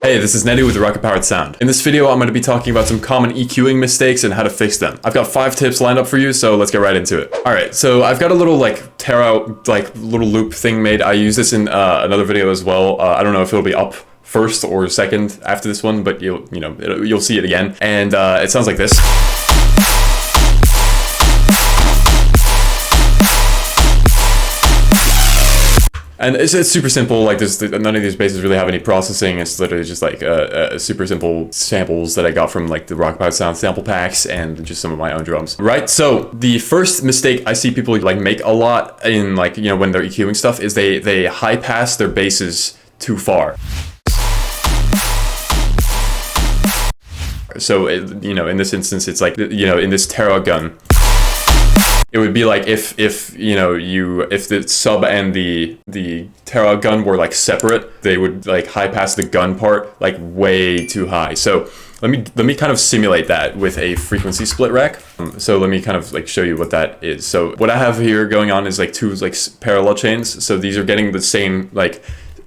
Hey, this is Neddy with Rocket Powered Sound. In this video, I'm going to be talking about some common EQing mistakes and how to fix them. I've got 5 tips lined up for you, so let's get right into it. Alright, so I've got a little little loop thing made. I use this in another video as well. I don't know if it'll be up first or second after this one, but you'll see it again. And it sounds like this. And it's super simple. Like none of these basses really have any processing. It's literally just like super simple samples that I got from like the Rocket Powered Sound sample packs and just some of my own drums. Right. So the first mistake I see people like make a lot in when they're EQing stuff is they high pass their basses too far. So in this instance, it's like in this Terra gun. It would be like if the sub and the Terra gun were like separate, they would like high pass the gun part like way too high. So let me kind of simulate that with a frequency split rack. So let me kind of like show you what that is. So what I have here going on is like two like parallel chains. So these are getting the same like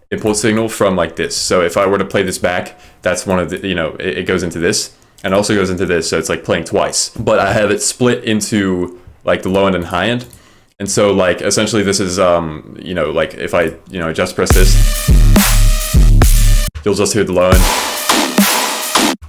input signal from like this. So if I were to play this back, that's one of the it goes into this and also goes into this. So it's like playing twice. But I have it split into like the low end and high end. And so like essentially this is like if I just press this, you'll just hear the low end.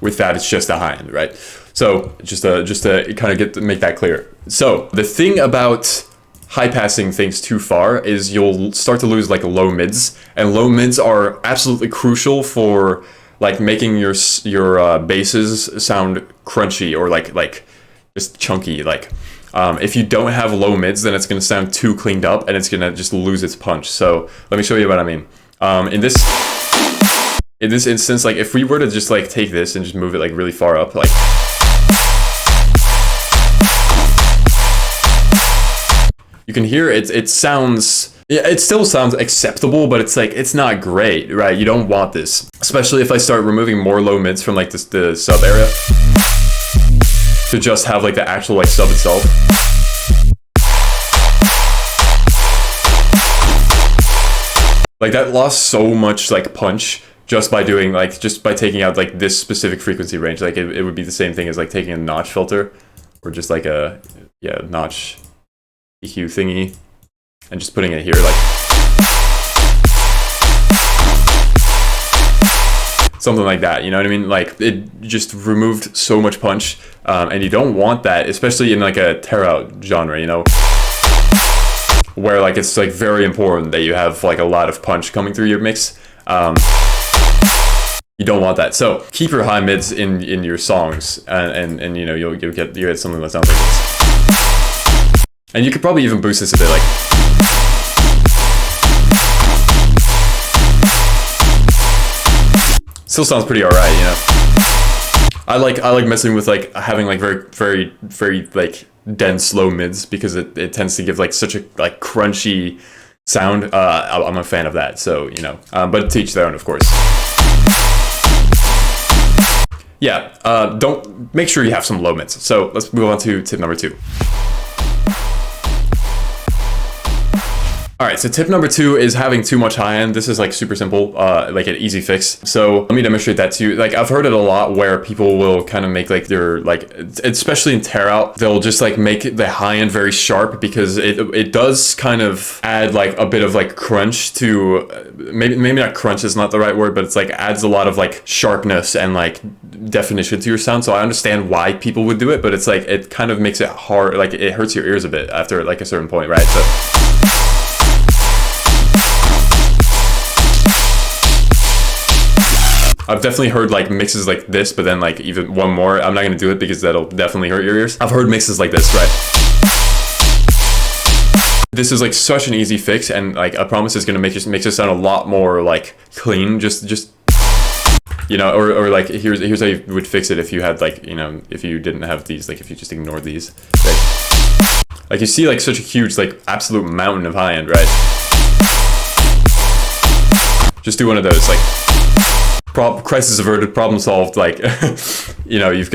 With that, it's just the high end, right? So just to kind of make that clear. So the thing about high passing things too far is you'll start to lose like low mids, and low mids are absolutely crucial for like making your basses sound crunchy or like just chunky. If you don't have low mids, then it's going to sound too cleaned up and it's going to just lose its punch. So let me show you what I mean. In this instance, like if we were to just like take this and just move it like really far up, like you can hear it sounds, it still sounds acceptable, but it's like, it's not great, right? You don't want this, especially if I start removing more low mids from like the sub area. To just have like the actual like sub itself. Like that lost so much like punch just by doing just by taking out like this specific frequency range. Like it would be the same thing as like taking a notch filter or just like a notch EQ thingy and just putting it here like something like that, you know what I mean? Like it just removed so much punch, and you don't want that, especially in like a Terra genre, where like it's like very important that you have like a lot of punch coming through your mix. You don't want that. So keep your high mids in your songs, and you'll get something that sounds like this. And you could probably even boost this a bit, like. Still sounds pretty alright, I like messing with like having like very like dense low mids because it tends to give like such a like crunchy sound. I'm a fan of that, so but to each their own, of course. Yeah, don't make sure you have some low mids. So let's move on to tip number 2. Alright, so tip number 2 is having too much high end. This is like super simple, like an easy fix. So let me demonstrate that to you. Like I've heard it a lot where people will kind of make like their especially in Terra, they'll just like make the high end very sharp because it does kind of add like a bit of like crunch to maybe not crunch is not the right word, but it's like adds a lot of like sharpness and like definition to your sound. So I understand why people would do it, but it's like it kind of makes it hard, like it hurts your ears a bit after like a certain point, right? So I've definitely heard like mixes like this, but then like even one more, I'm not going to do it because that'll definitely hurt your ears. I've heard mixes like this, right? This is like such an easy fix, and like I promise it's going to make it sound a lot more like clean. Just or like here's how you would fix it if you had like if you didn't have these, like if you just ignored these. Like you see like such a huge like absolute mountain of high end, right? Just do one of those, like crisis averted, problem solved. Like you've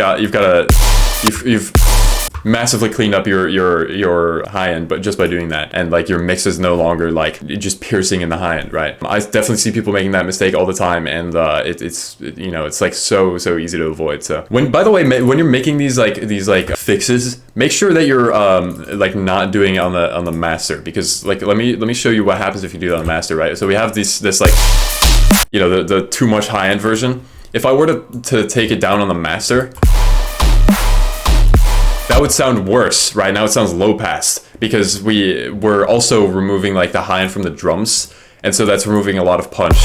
massively clean up your high end, but just by doing that, and like your mix is no longer like just piercing in the high end, right? I definitely see people making that mistake all the time, and it's you know, it's like so easy to avoid. So by the way, when you're making these fixes, make sure that you're like not doing it on the master, because like let me show you what happens if you do that on the master, right? So we have this like, you know, the too much high end version. If I were to take it down on the master, that would sound worse. Right now it sounds low pass, because we're also removing like the high end from the drums, and so that's removing a lot of punch.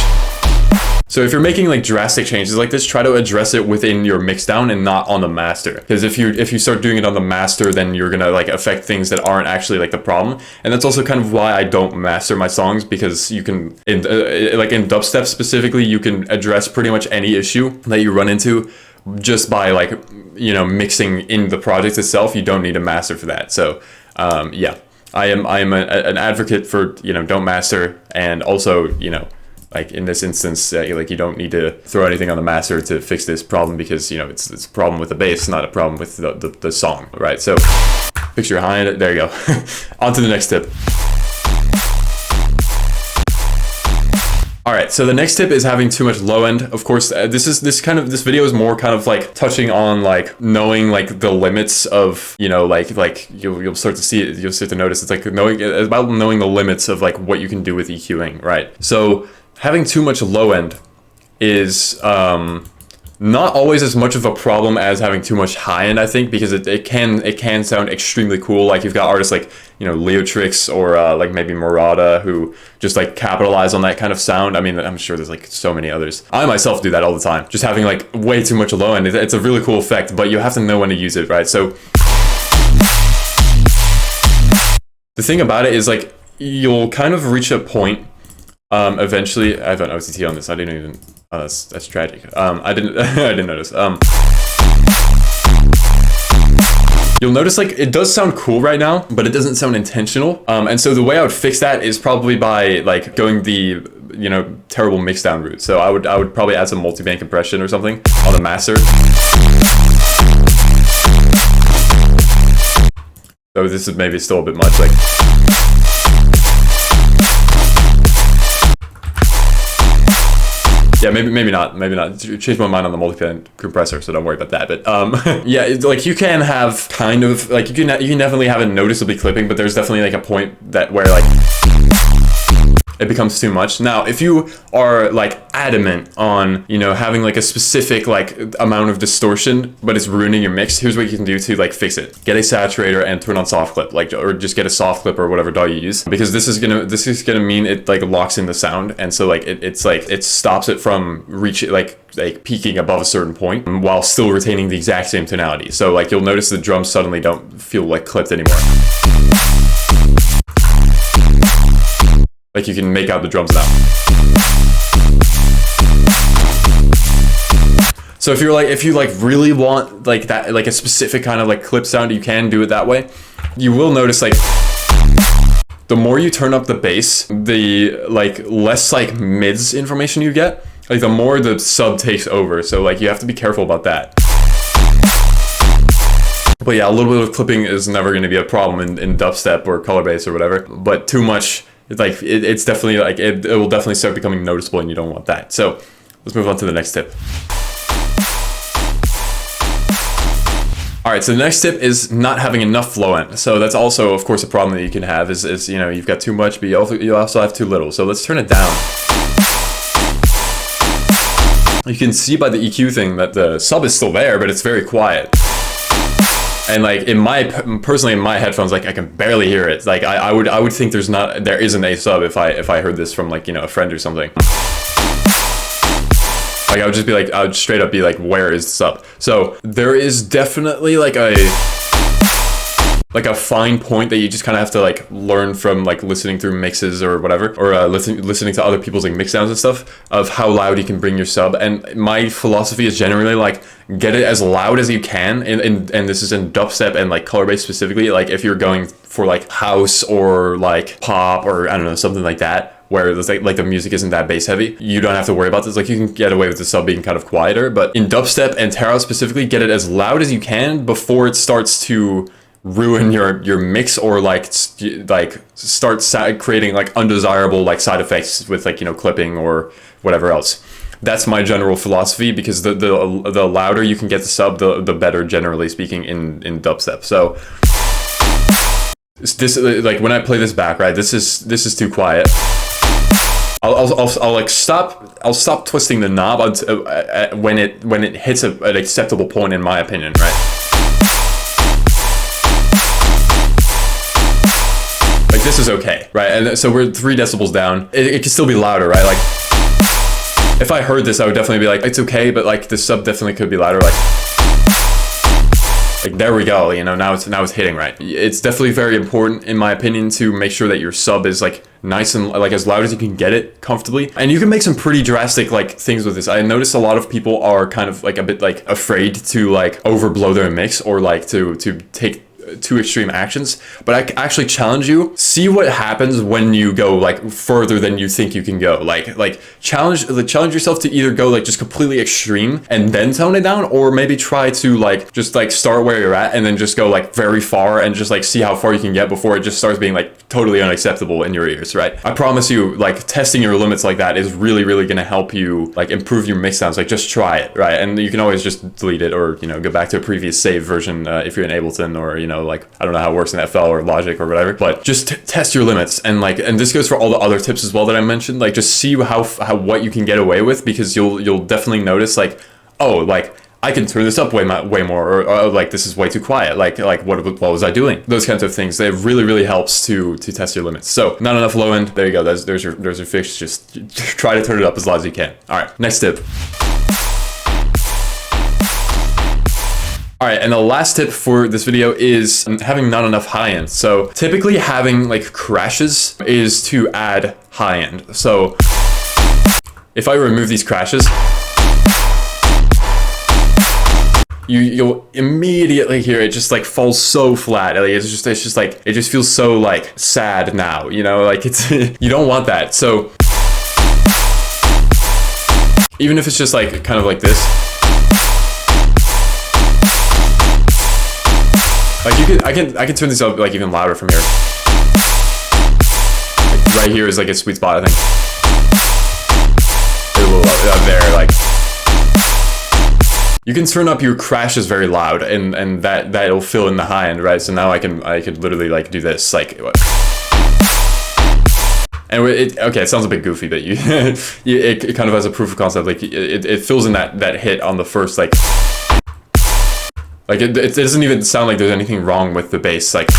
So if you're making like drastic changes like this, try to address it within your mix down and not on the master. Because if you start doing it on the master, then you're gonna like affect things that aren't actually like the problem. And that's also kind of why I don't master my songs, because you can, like in dubstep specifically, you can address pretty much any issue that you run into just by like, you know, mixing in the project itself. You don't need a master for that. So yeah, I am an advocate for, you know, don't master. And also, you know, like in this instance, like you don't need to throw anything on the master to fix this problem, because, you know, it's a problem with the bass, not a problem with the song, right? So fix your high end. There you go. On to the next tip. All right, so the next tip is having too much low end. Of course, this video is more kind of like touching on like knowing like the limits of, you know, like you'll start to see it, you'll start to notice it's like about knowing the limits of like what you can do with EQing, right? So having too much low end is not always as much of a problem as having too much high end, I think, because it can sound extremely cool. Like you've got artists like, you know, Leotrix or like maybe Murata, who just like capitalize on that kind of sound. I mean, I'm sure there's like so many others. I myself do that all the time, just having like way too much low end. It's a really cool effect, but you have to know when to use it, right? So the thing about it is like you'll kind of reach a point eventually. I have an OTT on this. I didn't even. Oh, that's tragic. I didn't I didn't notice. You'll notice like it does sound cool right now, but it doesn't sound intentional. And so the way I would fix that is probably by like going the, you know, terrible mixdown route. So I would probably add some multi-band compression or something on the master. So this is maybe still a bit much, like. Yeah, maybe not. Changed my mind on the multi-band compressor, so don't worry about that. But yeah, like you can have kind of like you can definitely have it noticeably clipping, but there's definitely like a point that where like it becomes too much. Now, if you are like adamant on, you know, having like a specific like amount of distortion, but it's ruining your mix, here's what you can do to like fix it. Get a saturator and turn on soft clip, like, or just get a soft clip or whatever DAW you use, because this is gonna mean it like locks in the sound, and so like it's like it stops it from reaching like peaking above a certain point while still retaining the exact same tonality. So like you'll notice the drums suddenly don't feel like clipped anymore. Like you can make out the drums now. So if you really want like that, like a specific kind of like clip sound, you can do it that way. You will notice like the more you turn up the bass, the like less like mids information you get. Like the more the sub takes over. So like you have to be careful about that. But yeah, a little bit of clipping is never going to be a problem in dubstep or color bass or whatever. But too much. Like it's definitely like it will definitely start becoming noticeable, and you don't want that. So let's move on to the next tip. All right, so the next tip is not having enough low end. So that's also, of course, a problem that you can have is you know, you've got too much, but you also have too little. So let's turn it down. You can see by the EQ thing that the sub is still there, but it's very quiet. And like personally in my headphones, like I can barely hear it. Like I would think there isn't a sub if I heard this from like, you know, a friend or something. Like I would straight up be like, where is the sub? So there is definitely like a fine point that you just kind of have to like learn from like listening through mixes or whatever, or listening to other people's like mix sounds and stuff, of how loud you can bring your sub. And my philosophy is generally like get it as loud as you can, and this is in dubstep and like color bass specifically. Like if you're going for like house or like pop or I don't know, something like that, where there's like the music isn't that bass heavy, you don't have to worry about this. Like you can get away with the sub being kind of quieter, but in dubstep and Terra specifically, get it as loud as you can before it starts to ruin your mix or like start creating like undesirable like side effects with like, you know, clipping or whatever else. That's my general philosophy, because the louder you can get the sub, the better, generally speaking, in dubstep. So this, like when I play this back, right, this is too quiet. I'll like stop twisting the knob when it hits an acceptable point, in my opinion, right? Like this is okay, right? And so we're 3 decibels down. It can still be louder, right? Like if I heard this, I would definitely be like, it's okay, but like the sub definitely could be louder, like there we go, you know, now it's hitting right. It's definitely very important, in my opinion, to make sure that your sub is like nice and like as loud as you can get it comfortably. And you can make some pretty drastic like things with this. I noticed a lot of people are kind of like a bit like afraid to like overblow their mix, or like to take too extreme actions. But I actually challenge you, see what happens when you go like further than you think you can go. Like challenge yourself to either go like just completely extreme and then tone it down, or maybe try to like just like start where you're at and then just go like very far and just like see how far you can get before it just starts being like totally unacceptable in your ears, right? I promise you, like testing your limits like that is really gonna help you like improve your mix sounds. Like just try it, right? And you can always just delete it, or, you know, go back to a previous save version if you're in Ableton, or, you know, like I don't know how it works in FL or Logic or whatever, but just test your limits. And like, and this goes for all the other tips as well that I mentioned. Like just see how what you can get away with, because you'll definitely notice like, oh, like I can turn this up way more, or like this is way too quiet. Like what was I doing? Those kinds of things. It really helps to test your limits. So not enough low end. There you go. There's your fix. Just try to turn it up as loud as you can. All right, next tip. All right, and the last tip for this video is having not enough high end. So typically having like crashes is to add high end. So if I remove these crashes, you'll immediately hear it just like falls so flat. Like it's just like, it just feels so like sad now, you know, like it's, you don't want that. So even if it's just like kind of like this, like I can turn this up like even louder from here. Like right here is like a sweet spot, I think. A little up there, like. You can turn up your crashes very loud, and that'll fill in the high end, right? So now I could literally like do this, like. And okay, it sounds a bit goofy, but it kind of has a proof of concept. Like it fills in that hit on the first like. Like it doesn't even sound like there's anything wrong with the bass, like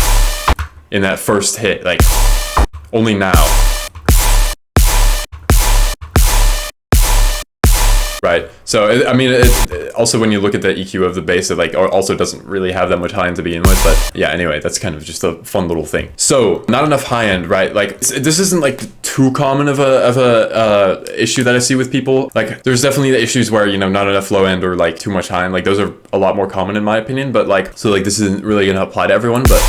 in that first hit, like only now. Right, so I mean, also when you look at the EQ of the bass, it like also doesn't really have that much high end to begin with. But yeah, anyway, that's kind of just a fun little thing. So not enough high end, right? Like this isn't like too common of a issue that I see with people. Like there's definitely the issues where, you know, not enough low end or like too much high end. Like those are a lot more common in my opinion. But like, so like this isn't really gonna apply to everyone, but.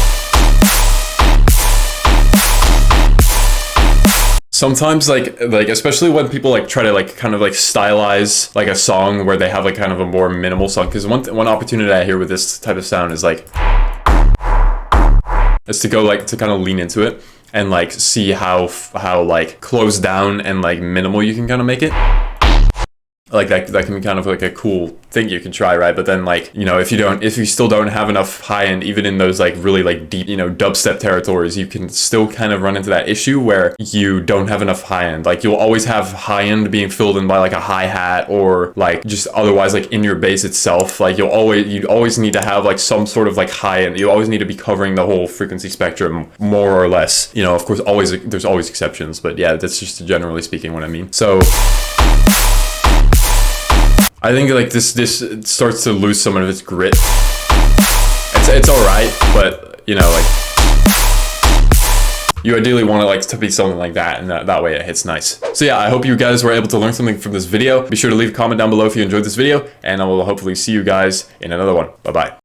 Sometimes like especially when people like try to like kind of like stylize like a song where they have like kind of a more minimal song, because one opportunity I hear with this type of sound is like to go like to kind of lean into it and like see how like closed down and like minimal you can kind of make it. Like that can be kind of like a cool thing you can try, right? But then like, you know, if you still don't have enough high end, even in those like really like deep, you know, dubstep territories, you can still kind of run into that issue where you don't have enough high end. Like you'll always have high end being filled in by like a hi-hat, or like just otherwise like in your bass itself. Like you always need to have like some sort of like high end. You always need to be covering the whole frequency spectrum more or less. You know, of course, there's always exceptions, but yeah, that's just generally speaking what I mean. So I think like this starts to lose some of its grit. It's all right, but you know, like you ideally want it like to be something like that, and that way it hits nice. So yeah, I hope you guys were able to learn something from this video. Be sure to leave a comment down below if you enjoyed this video, and I will hopefully see you guys in another one. Bye bye.